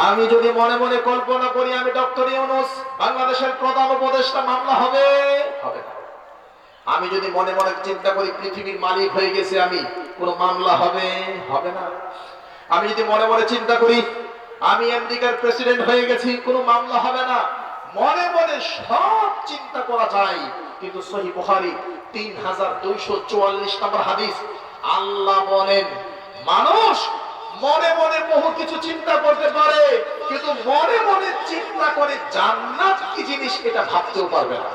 আমি যদি মনে মনে কল্পনা করি আমি ডক্টর ইউনূস বাংলাদেশের প্রধান উপদেষ্টা, মামলা হবে? হবে না। আমি যদি মনে মনে চিন্তা করি পৃথিবীর মালিক হয়ে গেছে আমি, কোনো মামলা হবে? হবে না। আমি যদি মনে মনে চিন্তা করি আমি আমেরিকার প্রেসিডেন্ট হয়ে গেছি, কোনো মামলা হবে না। মনে মনে সব চিন্তা করা যায়, কিন্তু সহিহ বুখারী 3244 নম্বর হাদিস, আল্লাহ বলেন মানুষ মনে মনে বহু কিছু চিন্তা করতে পারে, কিন্তু মনে মনে চিন্তা করে জান্নাত কি জিনিস এটা ভাবতেও পারবে না।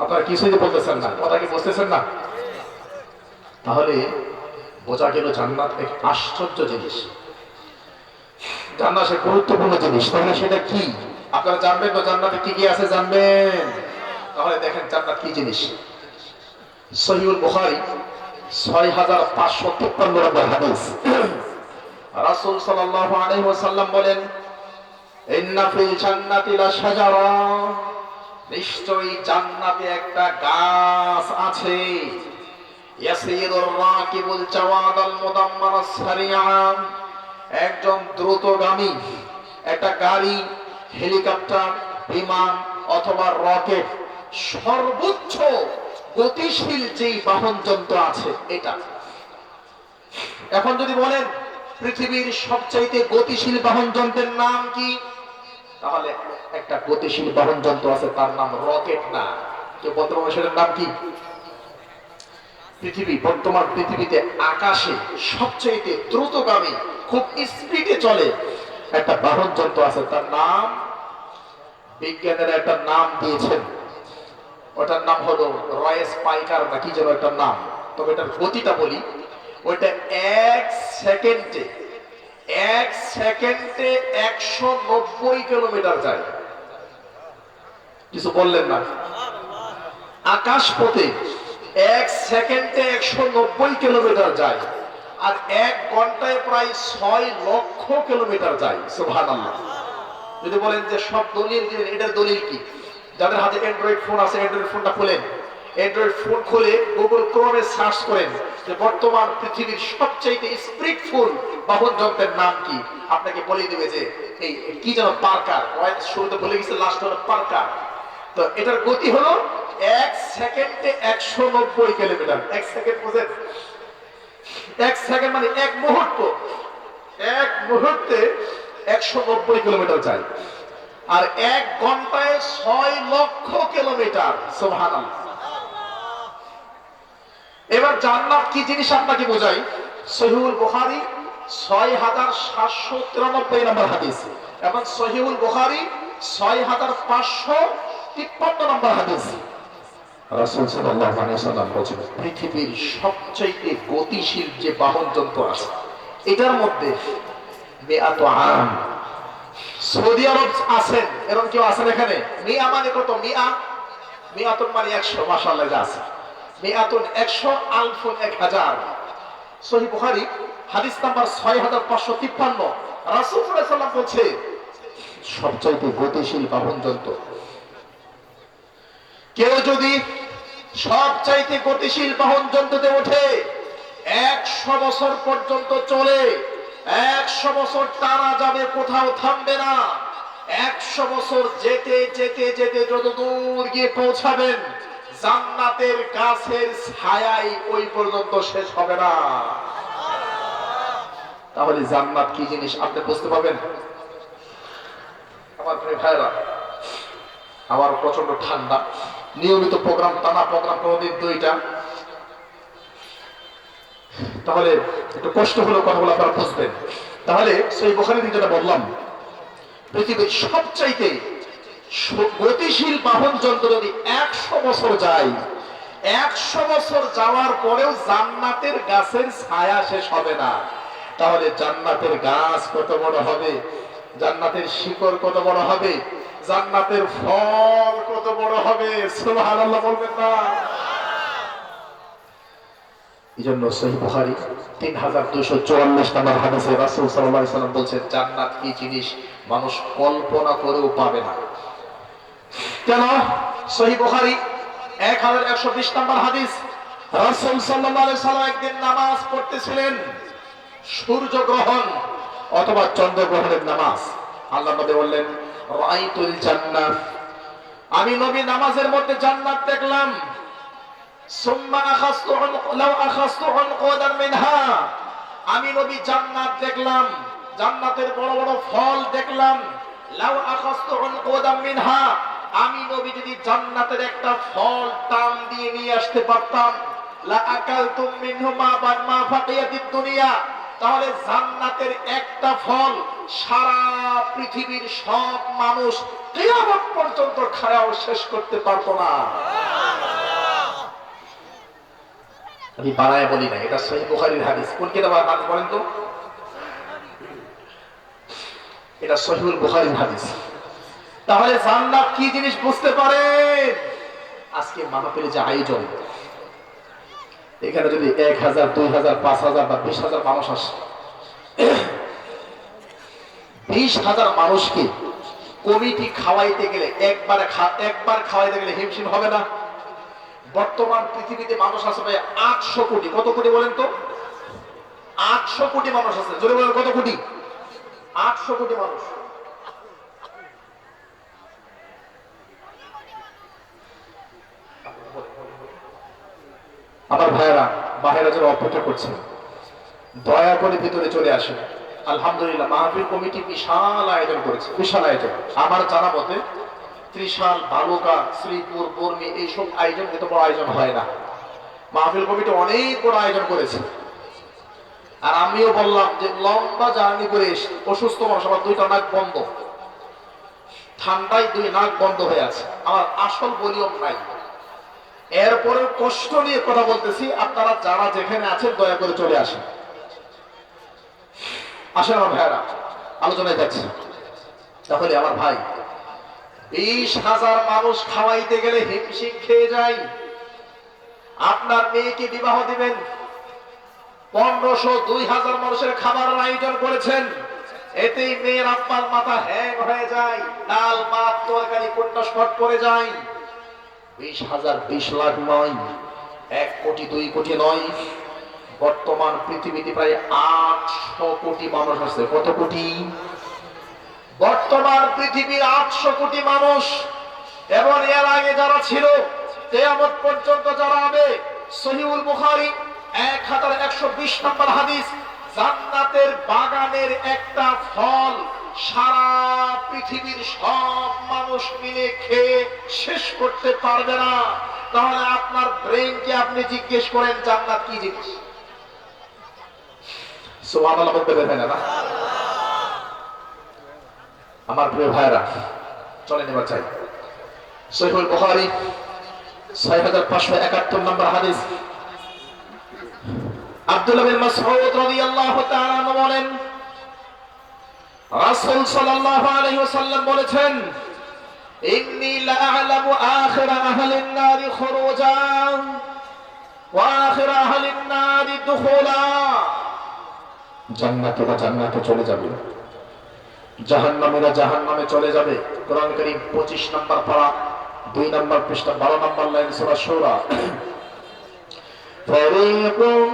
আপনারা কিছুই বলতেছেন না, কথা কি বুঝতেছেন না? তাহলে বোঝা গেল জান্নাত এক আশ্চর্য জিনিস, জান্নাত এক গুরুত্বপূর্ণ জিনিস। তাহলে সেটা কি আপনারা জানবেন তো? জান্নাতে কি কি আছে জানবেন? তাহলে দেখেন জান্নাত কি জিনিস। সহিহুল বুখারী 6553 নম্বর হাদিস, রাসূল সাল্লাল্লাহু আলাইহি ওয়াসাল্লাম বলেন, ইন্না ফিল জান্নাতি লাশাজারা, নিশ্চয়ই জান্নাতে একটা গাছ আছে, ইয়াসিরুর রাকিবুল জাওয়াদাল মুদাম্মারাস সারিআ, একজন দ্রুতগামী একটা গাড়ি, হেলিকপ্টার, বিমান অথবা রকেট, সর্বোচ্চ গতিশীল যেই বাহন যন্ত্র আছে এটা। এখন যদি বলেন পৃথিবীর সবচাইতে গতিশীল বাহন যন্ত্রের নাম কি, তাহলে একটা গতিশীল বাহন যন্ত্র আছে, তার নাম রকেট। না, কেউ বলতে পারবে সেটার নাম কি? বর্তমান পৃথিবীতে আকাশে সবচাইতে দ্রুতগামী, খুব স্পিডে চলে একটা বাহন যন্ত্র আছে, তার নাম বিজ্ঞানীরা একটা নাম দিয়েছেন, ওটার নাম হলো রয়েস পাইকার না কি যেন একটা নাম। তবে এটার গতিটা বলি, ওইটা এক সেকেন্ডে 190 কিলোমিটার যায়। কিছু বললেন না? আকাশ পথে 1 সেকেন্ডে 190 কিলোমিটার যায়, আর 1 ঘন্টায় প্রায় 6 লক্ষ কিলোমিটার যায়। সুবহানাল্লাহ। যদি বলেন যে সব দলিল দিলেন, এটার দলিল কি? যাদের হাতে অ্যান্ড্রয়েড ফোন আছে, অ্যান্ড্রয়েড ফোনটা খুলেন, অ্যান্ড্রয়েড ফোন খুলে গুগল ক্রোমে সার্চ করেন যে বর্তমান পৃথিবীর সবচেয়ে স্পিডফুল বাহন যন্ত্রের নাম কি, আপনাকে বলে দেবে যে এই কি যেন পার্কার, শুরুতে বলে গেছে, লাস্ট হলো পার্কার। তো এটার গতি হলো 1 সেকেন্ডে 190 কিলোমিটার। 1 সেকেন্ড বুঝেন? 1 সেকেন্ড মানে 1 মুহূর্ত, 1 মুহূর্তে 190 কিলোমিটার যায়, আর 1 ঘন্টায় 6 লক্ষ কিলোমিটার। সুবহানাল্লাহ। এবার জান্নাত কি জিনিস আপনাকে বোঝাই। সহিহুল বুখারী 6793 নম্বর হাদিস এবং সহিহুল বুখারী 6553 নম্বর হাদিস, রাসূল সাল্লাল্লাহু আলাইহি ওয়াসাল্লাম বলেছেন পৃথিবীর সবচেয়ে গতিশীল যে বাহন যন্ত্র আছে এটার মধ্যে মিআতু আম, সৌদি আরব আছেন, এরকম কেউ আছেন এখানে? মিয়া মানে কত? মিআতুন মানে 100। মাশাআল্লাহ, যা আছে মিআতুন 100, আলফুন 1000। সহিহ বুখারী হাদিস নাম্বার 6553, রাসূল সাল্লাল্লাহু আলাইহি ওয়াসাল্লাম বলছে সবচাইতে গতিশীল বাহন যন্ত্র, কেউ যদি সবচাইতে গতিশীল বাহন যন্ত্রতে ওঠে 100 বছর পর্যন্ত চলে, 100 বছর টানা যাবে, কোথাও থামবে না। 100 বছর যেতে যেতে যেতে যত দূর গিয়ে পৌঁছাবেন, জান্নাতের গাছের ছায়াই ওই পর্যন্ত শেষ হবে না। তাহলে জান্নাত কি জিনিস আপনি বুঝতে পারবেন? আমার প্রিয় ভাইরা, আমার প্রচন্ড ঠান্ডা, নিয়মিত প্রোগ্রাম, টানা প্রোগ্রাম, কোনদিন 2টা, তাহলে একটু কষ্ট হলো কথাগুলো আপনারা বুঝবেন। তাহলে সেই বুখারী যেটা বললাম, পৃথিবীর সবচাইতে গতিশীল বাহন যন্ত্র যদি 100 বছর যায়, 100 বছর যাওয়ার পরেও জান্নাতের গাছের ছায়া শেষ হবে না, তাহলে জান্নাতের গাছ কত বড় হবে, জান্নাতের শিকড় কত বড় হবে, জান্নাতের ফল কত বড় হবে। সুবহানাল্লাহ বলবেন না? এজন্য সহিহ বুখারী 3244 নম্বর হাদিসে রাসূল সাল্লাল্লাহু আলাইহি ওয়াসাল্লাম বলেছেন জান্নাত কি জিনিস মানুষ কল্পনা করেও পাবে না। কেন? সহিহ বুখারী 1120 নম্বর হাদিস, রাসূল সাল্লাল্লাহু আলাইহি ওয়াসাল্লাম একদিন নামাজ পড়তেছিলেন, সূর্যগ্রহণ অথবা চন্দ্রগ্রহণের নামাজ। আল্লাহ নবী বললেন রাআইতুল জান্নাহ, আমি নবী নামাজের মধ্যে জান্নাত দেখলাম। সুম্মা আখাযতু লাউ আখাযতু উনকুদান মিনহা, আমি নবী জান্নাত দেখলাম, জান্নাতের বড় বড় ফল দেখলাম। লাউ আখাযতু উনকুদান মিনহা, আমি নবী যদি জান্নাতের একটা ফল টান দিয়ে নিয়ে আসতে পারতাম, লা আকালতুম মিনহু মা ফাকিয়াতিদ দুনিয়া, তাহলে জান্নাতের একটা ফল সারা পৃথিবীর সব মানুষ কিয়ামত পর্যন্ত খায়াও শেষ করতে পারতো না। আমি বানায় বলি না, এটা সহিহ বুখারীর হাদিস। কোন কিতাবের হাদিস বলেন তো? এটা সহিহুল বুখারীর হাদিস। তাহলে জান্নাত কি জিনিস বুঝতে পারেন? আজকে মাহফিলে যে আয়োজন, এখানে যদি 1000, 2000, 5000 বা 20000 মানুষ আসে, 20000 মানুষকে কমিটি খাওয়াইতে গেলে একবার খাওয়াইতে গেলে হিমশিম হবে না? বর্তমান পৃথিবীতে মানুষ আছে ভাই 800 কোটি। কত কোটি বলেন তো? 800 কোটি মানুষ আছে। জোরে বলেন কত কোটি? 800 কোটি মানুষ। আমার ভাইয়েরা বাইরে যারা অপেক্ষা করছেন, দয়া করে ভিতরে চলে আসেন। আলহামদুলিল্লাহ মাহফিল কমিটি বিশাল আয়োজন করেছে, বিশাল আয়োজন। আমার জানা মতে ত্রিশাল, বালুকা, শ্রীপুর, বর্মি এইসব আয়োজন এত বড় আয়োজন হয় না। মাহফিল কমিটি অনেক বড় আয়োজন করেছে। আর আমিও বললাম যে লম্বা জার্নি করে অসুস্থ মানুষ, আমার দুইটা নাক বন্ধ, ঠান্ডায় দুই নাক বন্ধ হয়ে আছে, আমার আসল ভলিউম নাই। এরপরে কষ্ট নিয়ে কথা বলতেছি। আপনারা যারা যেখানে আছেন দয়া করে চলে আসেন। আসেন আমার ভাইয়েরা, আলোচনায় যাচ্ছি। তাহলে আমার ভাই 20000 মানুষ খাওয়াইতে গেলে হিমশিম খেয়ে যায়। আপনার মেয়েকে বিবাহ দিবেন, 1500, 2000 মানুষের খাবারের আয়োজন করেছেন, এতেই মেয়ের আব্বার মাথা হ্যাং হয়ে যায়, ডাল ভাত তরকারি কোনটা শর্ট পড়ে যায়। 20000, 20 লাখ নয়, 1 কোটি 2 কোটি নয়, বর্তমান পৃথিবীতে প্রায় 800 কোটি মানুষ আছে। কত কোটি? বর্তমান পৃথিবীর 800 কোটি মানুষ। এবং এর আগে যারা ছিল, কিয়ামত পর্যন্ত যারা হবে, সহিহুল বুখারী 1120 নম্বর হাদিস, জান্নাতের বাগানের একটা ফল সারা পৃথিবীর সব মানুষ মিলে খেয়ে শেষ করতে পারবে না। তাহলে আপনার ব্রেইনকে আপনি জিজ্ঞেস করেন জান্নাত কি জিনিস? সুবহানাল্লাহ বলতে পারবেন না? আমার প্রিয় ভাইরা চলেন এবার চাই সহিহুল বুখারী 6571 নম্বর হাদিস। আব্দুল্লাহ বিন মাসউদ রাদিয়াল্লাহু তাআলা আনহু বলেন, রাসূল সাল্লাল্লাহু আলাইহি ওয়াসাল্লাম বলেছেন, ইন্নী লা আ'লামু আখিরা আহলিন নারি খুরুজা ওয়া আখিরা আহলিন নারি দুখুলা। জান্নাতীরা জান্নাতে চলে যাবে, জাহান্নামীরা জাহান্নামে চলে যাবে। কোরআন কারীম 25 নম্বর পারা 2 নম্বর পৃষ্ঠা 12 নম্বর লাইন সূরা শূরা। ফারীকুন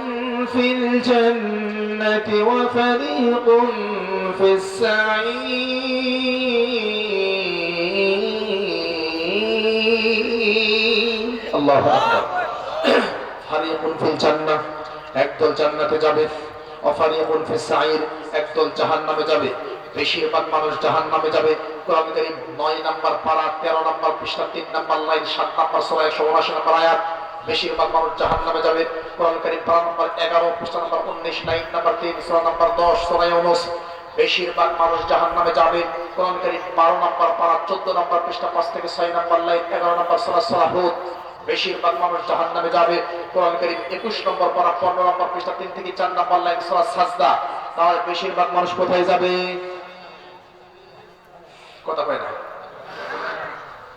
ফিল জান্নাতি ওয়া ফারীকুন ফিস সাঈর। আল্লাহু আকবার। ফারীকুন ফিল জান্নাহ, একদল জান্নাতে যাবে, ওয়া ফারীকুন ফিস সাঈর, একদল জাহান্নামে যাবে। বেশিরভাগ মানুষ জাহান্নামে যাবে। কোরআন কারীম 9 নম্বর পারা 13 নম্বর পৃষ্ঠা 3 নম্বর লাইন 7 নম্বর সূরা 179 নম্বর আয়াত। বেশিরভাগ মানুষ জাহান্নামে যাবে। কোরআন কারীম পারা নম্বর 11 পৃষ্ঠা নম্বর 19 লাইন নম্বর 3 সূরা নম্বর 10 সূরা ইউনূস। বেশিরভাগ মানুষ জাহান্নামে যাবে। কোরআন কারীম 12 নম্বর পারা 14 নম্বর পৃষ্ঠা 5 থেকে 6 নম্বর লাইন 11 নম্বর সূরা হুদ। বেশিরভাগ মানুষ জাহান্নামে যাবে। কোরআন কারীম 21 নম্বর পারা 15 নম্বর পৃষ্ঠা 3 থেকে 4 নম্বর লাইন সূরা সাজদা। তাহলে বেশিরভাগ মানুষ কোথায় যাবে? কথা কয় না?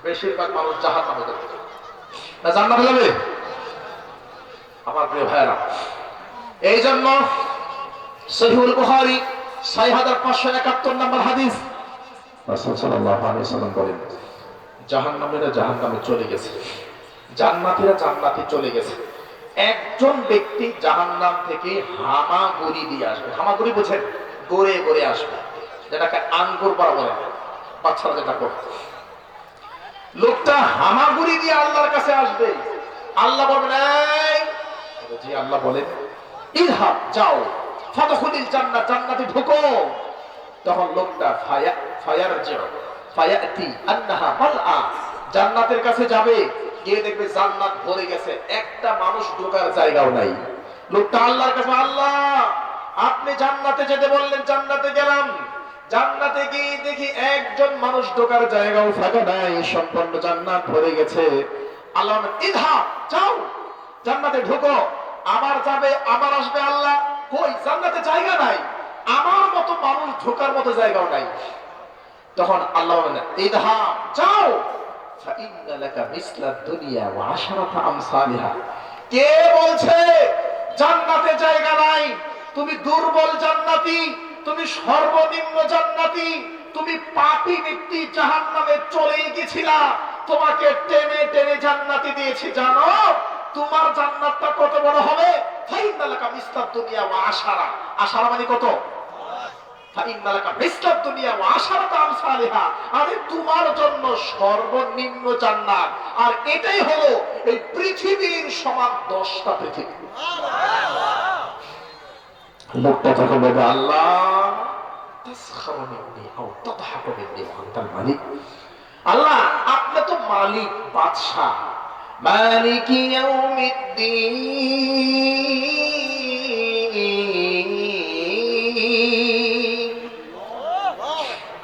বেশিরভাগ মানুষ জাহান্নামে যাবে না জান্নাতে যাবে? আমার প্রিয় ভাইরা, এই জন্য সহিহুল বুখারী 6571 নম্বর হাদিস, রাসূল সাল্লাল্লাহু আলাইহি ওয়াসাল্লাম বলেন, জাহান্নামীরা জাহান্নামে চলে গেছে, জান্নাতীরা জান্নাতে চলে গেছে। একজন ব্যক্তি জাহান্নাম থেকে হামাগুড়ি দিয়ে আসবে। হামাগুড়ি বুঝেন? গড়ে গড়ে আসবে, যেটাকে আঙ্গুর পাড়া বলে বাচ্চারা যেটা করে। লোকটা হামাগুড়ি দিয়ে আল্লাহর কাছে আসবে। আল্লাহ বলবেন, জি আল্লাহ বলেন, ইরহাব যাও, ফাদখুলিল জান্নাহ, জান্নাতে ঢোকো। তখন লোকটা ফায়াতি আন্নাহা মালআ, জান্নাতের কাছে যাবে, গিয়ে দেখবে জান্নাত ভরে গেছে, একটা মানুষ ঢোকার জায়গাও নাই। লোকটা আল্লাহর কাছে, আল্লাহ আপনি জান্নাতে যেতে বললেন, জান্নাতে গেলাম, জান্নাতে গিয়ে দেখি একজন মানুষ ঢোকার জায়গাও ফাঁকা নাই, সম্পূর্ণ জান্নাত ভরে গেছে। আল্লাহ ইরহাব যাও, জান্নাতে ঢোকো। আবার যাবে, আবার আসবে, আল্লাহ কই জান্নাতে জায়গা নাই, আমার মতো মানুষ ঢোকার মতো জায়গাও নাই। তখন আল্লাহ বলেন, ইরহাব যাও, ফাইন্না লাকা মিসলাদ দুনিয়া ওয়া আশরাতা আমসালিহা। কে বলছে জান্নাতে জায়গা নাই? তুমি দুর্বল জান্নাতি, তুমি সর্বনিম্ন জান্নাতি, তুমি পাপী ব্যক্তি, জাহান্নামে চলে গেছিলা, তোমাকে টেনে টেনে জান্নাতি দিয়েছি। জানো তোমার জান্নাতটা কত বড় হবে? ফাইন্না লাকা মিসলাদ দুনিয়া ওয়া আশারা, আশারা মানে কত? ফাইন্না লাকা মিসলাদ দুনিয়া ওয়া আশারাতা আমসালিহা, আরে তোমার জন্য সর্বনিম্ন জান্নাত, আর এটাই হলো এই পৃথিবীর সমান 10টা পৃথিবী। লোকটা তখন বলবে, আল্লাহ তাসখারু মিন্নি আও তাদহাকু মিন্নি ওয়া আনতাল মালিক। আল্লাহ আপনি তো মালিক, বাদশা, মালিকি ইয়াউমিদ্দিন।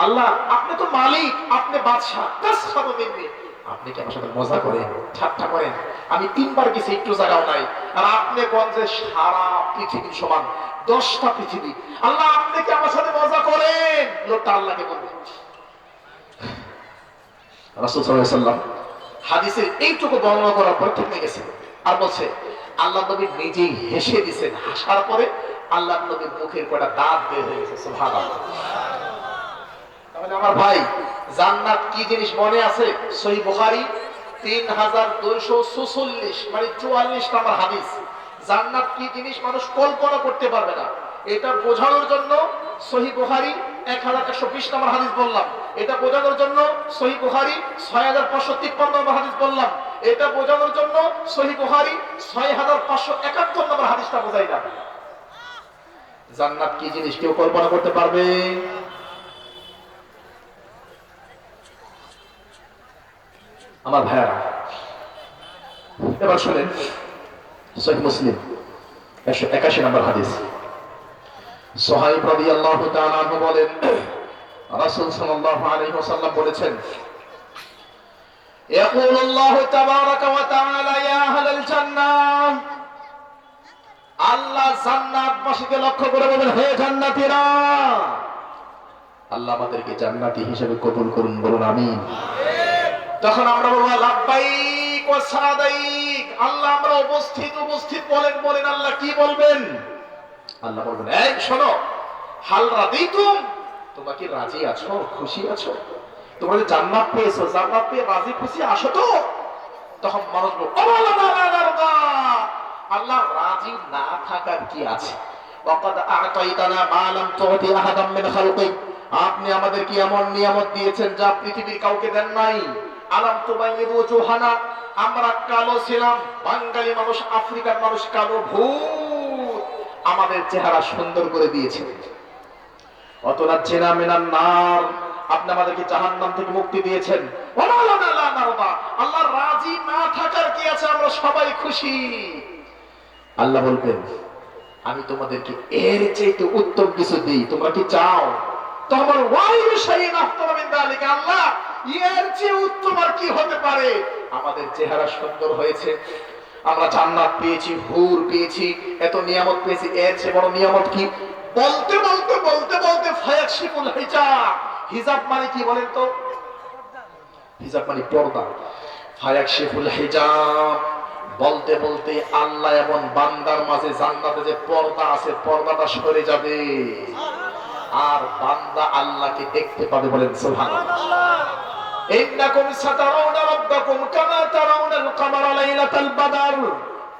আল্লাহ আপনি তো মালিক, আপনি বাদশা, তাসখারু মিন্নি, আপনি কি আমার সাথে মজা করেন, ঠাট্টা করেন? আমি 3বার গেছি, একটু জায়গাও নাই, আর আপনি কোন যে সারা পৃথিবীর সমান 10টা পৃথিবী। আল্লাহ আপনি কি আমার সাথে মজা করেন? লোকটা আল্লাহকে বলবে। রাসূল সাল্লাল্লাহু আলাইহি ওয়াসাল্লাম হাদিসের এইটুকু বর্ণনা করার পর থেমে গেছে, আর বলছে আল্লাহ নবী নিজেই হেসে দিয়েছেন। হাসার পরে আল্লাহ নবীর মুখের কয়টা দাঁত বের হয়ে গেছে। সুবহানাল্লাহ। তাহলে আমার ভাই, জান্নাত কি জিনিস মনে আছে? সহিহ বুখারী 3246 মানে 44 নম্বর হাদিস। জান্নাত কি জিনিস মানুষ কল্পনা করতে পারবে না। এটা বোঝানোর জন্য সহিহ বুখারী 1120 নম্বর হাদিস বললাম। এটা বোঝানোর জন্য সহিহ বুখারী 6553 নম্বর হাদিস বললাম। এটা বোঝানোর জন্য সহিহ বুখারী 6571 নম্বর হাদিসটা বোঝাইলাম। জান্নাত কি জিনিস কেউ কল্পনা করতে পারবে? আমার ভাইয়ারা, এবার শুনেন, সহিহ মুসলিম 181 নম্বর হাদিস। সুহাইব রাদিয়াল্লাহু তাআলা আনহু বলেন, রাসূল সাল্লাল্লাহু আলাইহি ওয়াসাল্লাম বলেছেন, ইয়াকুলুল্লাহু তাবারাকা ওয়া তাআলা ইয়া আহলাল জান্নাহ, আল্লাহ জান্নাতবাসীকে লক্ষ্য করে বলেন, হে জান্নাতীরা, আল্লাহ আমাদেরকে জান্নাতি হিসেবে কবুল করুন, বলুন আমিন। তখন আমরা বলবো লাব্বাইক ওয়া সাদাইক, আল্লাহ আমরা উপস্থিত বলেন, বলেন আল্লাহ কি বলবেন? আল্লাহ বলবেন, এই শোনো, হাল রাদিতুম, তোমরা কি রাজি আছো, খুশি আছো? তোমরা যে জান্নাত পেয়েছো, জান্নাত পেয়ে রাজি খুশি আছো তো? তখন মানুষ বলবে, আল্লাহ রাজি না থাকার কি আছে? ওয়াকাদ আ'তাইতানা মা লাম তু'তি আহাদাম মিন খালকিক, আপনি আমাদেরকে এমন নিয়ামত দিয়েছেন যা পৃথিবীর কাউকে দেন নাই। আলাম তুবাইয়িদু জুহানা, আমরা কালো ছিলাম, বাঙালি মানুষ, আফ্রিকার মানুষ কালো, ভূত আমাদের চেহারা সুন্দর করে দিয়েছেন। অতনাজ্জিনা মিনান নার, আপনি আমাদেরকে জাহান্নাম থেকে মুক্তি দিয়েছেন। ওয়া লানা লা নারদা, আল্লাহ রাজি না থাকার কি আছে, আমরা সবাই খুশি। আল্লাহ বলবেন, আমি তোমাদেরকে এর চাইতে উত্তম কিছু দিই, তোমরা কি চাও? তোমার ওয়াইল শাইইন আফতার মিন যালিকা, আল্লাহ এর চেয়ে উত্তম আর কি হতে পারে? আমাদের চেহারা সুন্দর হয়েছে, আমরা জান্নাত পেয়েছি, হুর পেয়েছি, এত নিয়ামত পেয়েছি, এর চেয়ে বড় নিয়ামত কি? বলতে বলতে বলতে বলতে ফায়াকশিফুল হিজাব, হিজাব মানে কি বলেন তো? হিজাব মানে পর্দা। ফায়াকশিফুল হিজাব বলতে বলতে আল্লাহ এবং বান্দার মাঝে জান্নাতে যে পর্দা আছে, পর্দাটা সরে যাবে, আর বান্দা আল্লাহকে দেখতে পাবে। বলেন সুবহানাল্লাহ। ইন্নাকুম সাতারাউনা রাব্বাকুম কামা তারাউনাল কামারা লাইলাতাল বাদর,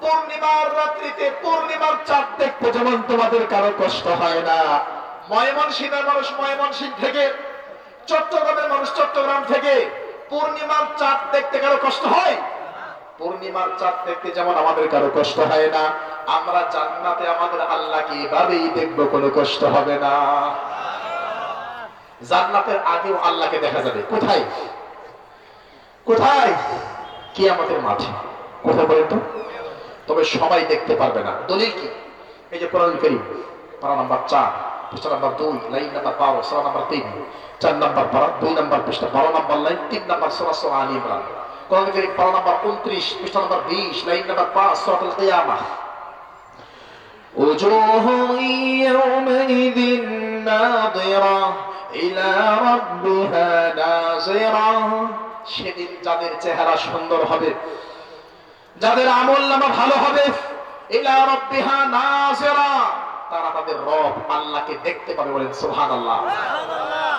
পূর্ণিমার রাত্রিতে পূর্ণিমার চাঁদ দেখতে যেমন তোমাদের কারো কষ্ট হয় না, ময়মনসিংহের মানুষ ময়মনসিংহ থেকে, চট্টগ্রামের মানুষ চট্টগ্রাম থেকে পূর্ণিমার চাঁদ দেখতে কারো কষ্ট হয়? পূর্ণিমার চাঁদ দেখতে যেমন আমাদের কারো কষ্ট হয় না, আমরা জান্নাতে আমাদের আল্লাহকে এভাবেই দেখবো, কোনো কষ্ট হবে না। জান্নাতের আগেও আল্লাহকে দেখা যাবে। কোথায়? কোথায়? কিয়ামতের মাঠে। কোথায় বলেন তো? তবে সবাই দেখতে পারবে না। দলিল কি? এই যে কোরআন কারীম পারা নাম্বার 4 পৃষ্ঠা নাম্বার 2 লাইন নাম্বার 12 সূরা নাম্বার 3, 4 নাম্বার পারা 2 নাম্বার পৃষ্ঠা 12 নাম্বার লাইন 3 নাম্বার সূরা আলী ইমরান। কোরআন কারীম পারা নাম্বার 29 পৃষ্ঠা নাম্বার 20 লাইন নাম্বার 5 সূরাতুল কিয়ামাহ। উজুহু ইয়াওমাইযিন নাযিরা ইলা রাব্বিহা নাযিরা। সেদিন যাদের চেহারা সুন্দর হবে, যাদের আমলনামা ভালো হবে, ইলা রাব্বিহা নাযিরা, তারা তাদের রব আল্লাহকে দেখতে পাবে। বলেন সুবহানাল্লাহ। সুবহানাল্লাহ।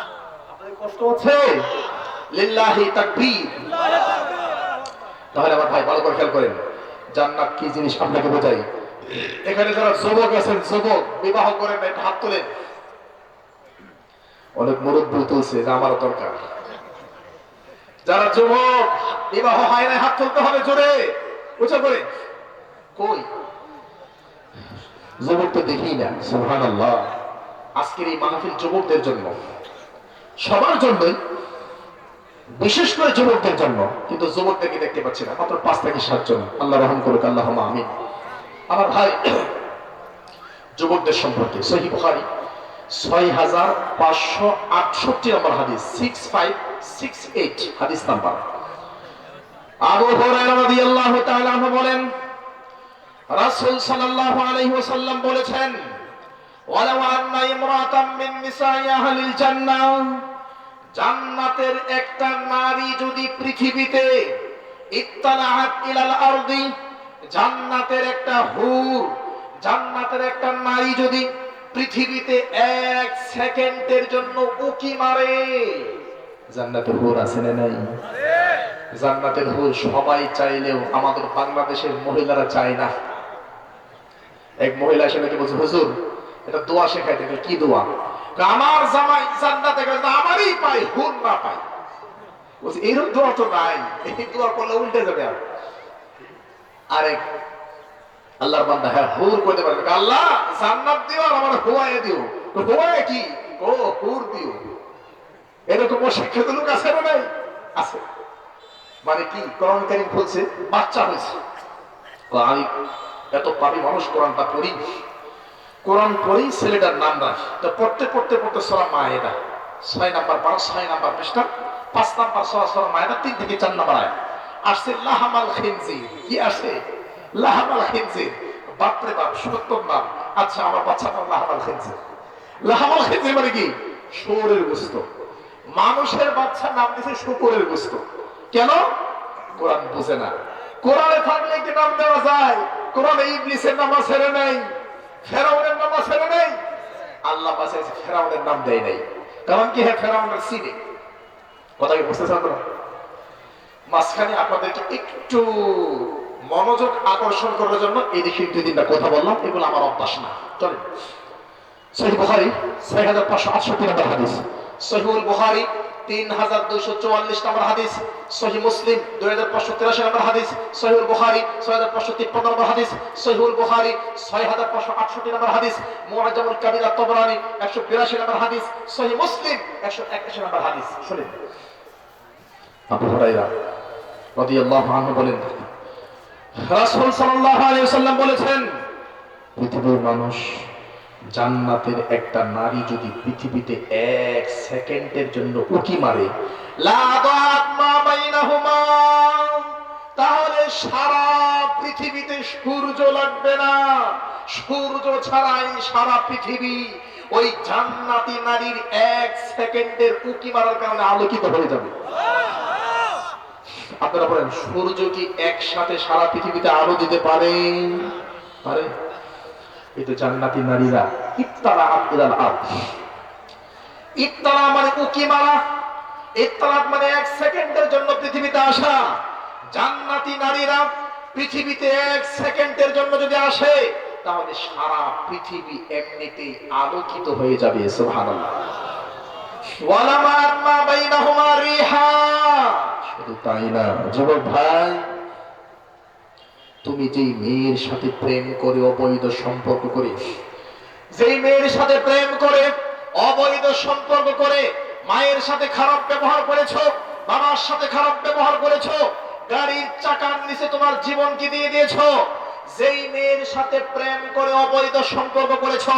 আপনাদের কষ্ট হচ্ছে? লিল্লাহি তাকবীর। তাহলে আমার ভাই ভালো করে খেয়াল করেন, জান্নাত কি জিনিস আপনাকে বোঝাই। এখানে যারা যুবক আছেন, যুবক বিবাহ করেন, একটা হাত তোলেন। অনেক মুরব্বী তুলছে, যে আমারও দরকার। যারা যুবক বিবাহ হয় না, হাত তুলতে হবে জোরে উঁচু করে। কই যুবক তো দেখি না। সুবহানাল্লাহ। আজকের এই মাহফিল যুবকদের জন্য, সবার জন্যই, বিশেষ করে যুবকদের জন্য, কিন্তু যুবকদেরকে দেখতে পাচ্ছি না, মাত্র 5 থেকে 7 জন। আল্লাহ রহম করুক, আল্লাহুম্মা আমিন। আমার ভাই, যুবকদের সম্পর্কে সহিহ বুখারী 6568 নম্বর হাদিস, 6568 হাদিস নাম্বার। আবু হুরায়রা রাদিয়াল্লাহু তাআলা আনহু বলেন, রাসূল সাল্লাল্লাহু আলাইহি ওয়াসাল্লাম বলেছেন, ওয়ালাউ আন্না ইমরাতাম মিন নিসাই আহলিল জান্নাহ, জান্নাতের একটা নারী যদি পৃথিবীতে, ইত্তালাআত ইলাল আরদি, জান্নাতের একটা হুর, জান্নাতের একটা নারী যদি পৃথিবীতে 1 সেকেন্ডের জন্য উকি মারে। জান্নাতের হুর আছে না নাই? জান্নাতের হুর সবাই চাইলেও আমাদের বাংলাদেশের মহিলারা চায় না। এক মহিলা এসে নাকি বলছে, হুজুর এটা দোয়া শেখাই দেবে। কি দোয়া? আমার জামাই জান্নাতে গেলে আমারই পাই, হুর না পাই। বলছে এরকম দোয়া তো নাই, এই দোয়া করলে উল্টে যাবে। আরেক আল্লাহর বান্দা, হ্যাঁ হুর করতে পারবে, আল্লাহ জান্নাত দিও আর আমার হুয়ায়ে দিও। হুয়ায়ে কি? ও হুর দিও। এরকম শিক্ষিত লোক আছে না নাই? আছে। মানে কি? কোরআন কারীম বলছে বাচ্চা হয়েছে, আমি এত পাপী মানুষ কোরআনটা পড়ি, কোরআন পড়ি ছেলেটার নাম রাখি। তো পড়তে পড়তে পড়তে সূরা মায়েদা 6 নাম্বার পারা 6 নাম্বার পৃষ্ঠা 5 নাম্বার সূরা মায়েদা 3 থেকে 4 নাম্বার আয়াত আসছে, লাহামাল খিনজির। কি আসে? লাহামাল খিনজির। বাপরে বাপ, সত্তর নাম। আচ্ছা, আমার বাচ্চার নাম লাহামাল খিনজির। লাহামাল খিনজির মানে কি? শুয়োরের গোশত। মানুষের বাচ্চার নাম দিয়েছে শুকরের গোশত। কেন? কোরআন বুঝে না। কোরআনে থাকলে কি নাম দেওয়া যায়? কোরআনে ইবলিসের নাম ছেড়ে নাই, ফেরাউনের নাম ছেড়ে নাই। আল্লাহ পাশে ফেরাউনের নাম দেয় নাই। কারণ কি? হ্যাঁ, ফেরাউনের সিনে। কথা কি বুঝতেছেন আপনারা? মাঝখানে আপনাদেরকে একটু মনোযোগ আকর্ষণ করার জন্য এই দিকে 2-3টা কথা বললাম, এগুলো আমার অভ্যাস না। চলেন, সহিহ বুখারী 6568 নম্বর হাদিস, সহিহুল বুখারী 3244 নম্বর হাদিস, সহিহ মুসলিম 2583 নম্বর হাদিস, সহিহুল বুখারী 6553 নম্বর হাদিস, সহিহুল বুখারী 6568 নম্বর হাদিস, মুআজ্জামুল কাবীর আত-তাবরানী 182 নম্বর হাদিস, সহিহ মুসলিম 181 নম্বর হাদিস। শুনুন, আবু হুরায়রা রাদিয়াল্লাহু আনহু বলেন, রাসূল সাল্লাল্লাহু আলাইহি ওয়াসাল্লাম বলেছেন, পৃথিবীর মানুষ, জান্নাতের একটা নারী যদি পৃথিবীতে 1 সেকেন্ডের জন্য উকি মারে, লা দাআত মা বাইনাহুমা, তাহলে সারা পৃথিবীতে সূর্য লাগবে না। সূর্য ছাড়াই সারা পৃথিবী ওই জান্নাতি নারীর 1 সেকেন্ডের উকি মারার কারণে আলোকিত হয়ে যাবে। আপনারা বলেন, সূর্য কি একসাথে সারা পৃথিবীতে আলো দিতে পারে? পারে। এই তো জান্নাতি নারীরা ইত্তালাআত ইলাল আরদ। ইত্তালা মানে উকি মারা, ইত্তালাত মানে 1 সেকেন্ডের জন্য পৃথিবীতে আসা। জান্নাতি নারীরা পৃথিবীতে 1 সেকেন্ডের জন্য যদি আসে, তাহলে সারা পৃথিবী এমনিতেই আলোকিত হয়ে যাবে। সুবহানাল্লাহ। ওয়ালামাত মা বাইনাহুমা রিহা। শুধু তাই না যুবক ভাই, তুমি যেই মেয়ের সাথে প্রেম করে অবৈধ সম্পর্ক করে, যেই মেয়ের সাথে প্রেম করে অবৈধ সম্পর্ক করে মায়ের সাথে খারাপ ব্যবহার করেছো, বাবার সাথে খারাপ ব্যবহার করেছো, গাড়ির চাকার নিচে তোমার জীবনকে দিয়ে দিয়েছো, যেই মেয়ের সাথে প্রেম করে অবৈধ সম্পর্ক করেছো,